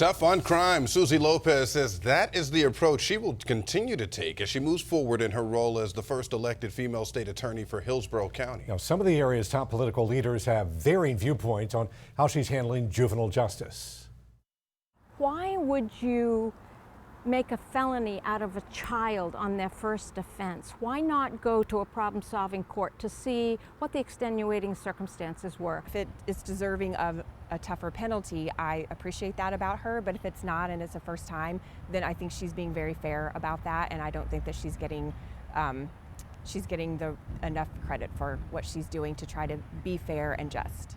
Tough on crime. Suzy Lopez says that is the approach she will continue to take as she moves forward in her role as the first elected female state attorney for Hillsborough County. Now, some of the area's top political leaders have varying viewpoints on how she's handling juvenile justice. Why would you make a felony out of a child on their first offense? Why not go to a problem-solving court to see what the extenuating circumstances were? If it is deserving of a tougher penalty, I appreciate that about her, but if it's not and it's the first time, then I think she's being very fair about that, and I don't think that she's getting enough credit for what she's doing to try to be fair and just.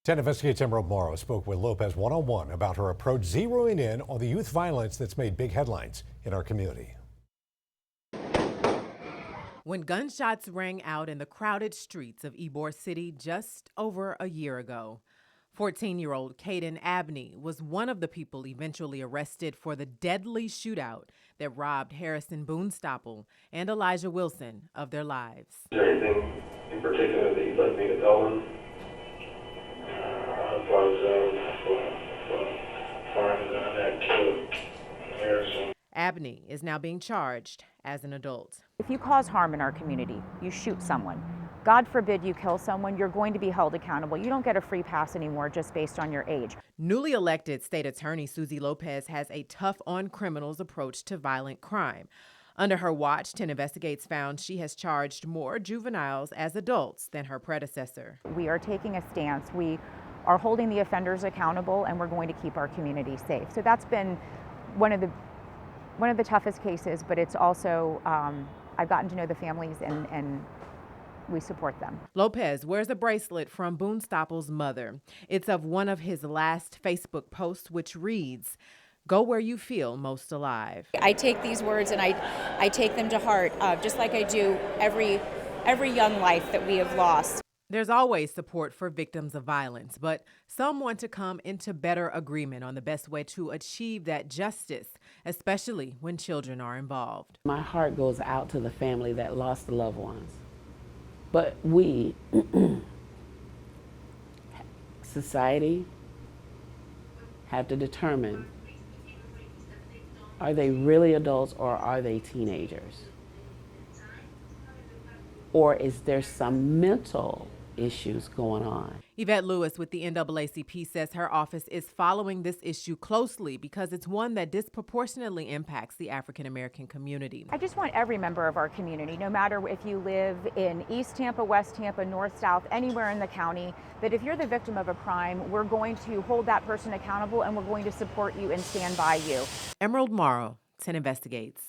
10 Investigates' Emerald Morrow spoke with Lopez one-on-one about her approach, zeroing in on the youth violence that's made big headlines in our community. When gunshots rang out in the crowded streets of Ybor City just over a year ago, 14-year-old Caden Abney was one of the people eventually arrested for the deadly shootout that robbed Harrison Boonstapple and Elijah Wilson of their lives. Is there anything in particular that you'd like me to tell them? As far as firing the gun that killed Harrison. Abney is now being charged as an adult. If you cause harm in our community, you shoot someone, God forbid you kill someone, you're going to be held accountable. You don't get a free pass anymore just based on your age. Newly elected state attorney Suzy Lopez has a tough on criminals approach to violent crime. Under her watch, 10 Investigates found she has charged more juveniles as adults than her predecessor. We are taking a stance. We are holding the offenders accountable, and we're going to keep our community safe. So that's been one of the toughest cases, but it's also, I've gotten to know the families and we support them. Lopez wears a bracelet from Boonstapple's mother. It's of one of his last Facebook posts, which reads, "Go where you feel most alive." I take these words and I take them to heart, just like I do every young life that we have lost. There's always support for victims of violence, but some want to come into better agreement on the best way to achieve that justice, especially when children are involved. My heart goes out to the family that lost the loved ones. But we, society, have to determine, are they really adults or are they teenagers? Or is there some mental issues going on? Yvette Lewis with the NAACP says her office is following this issue closely because it's one that disproportionately impacts the African American community. I just want every member of our community, no matter if you live in East Tampa, West Tampa, North, South, anywhere in the county, that if you're the victim of a crime, we're going to hold that person accountable and we're going to support you and stand by you. Emerald Morrow, 10 Investigates.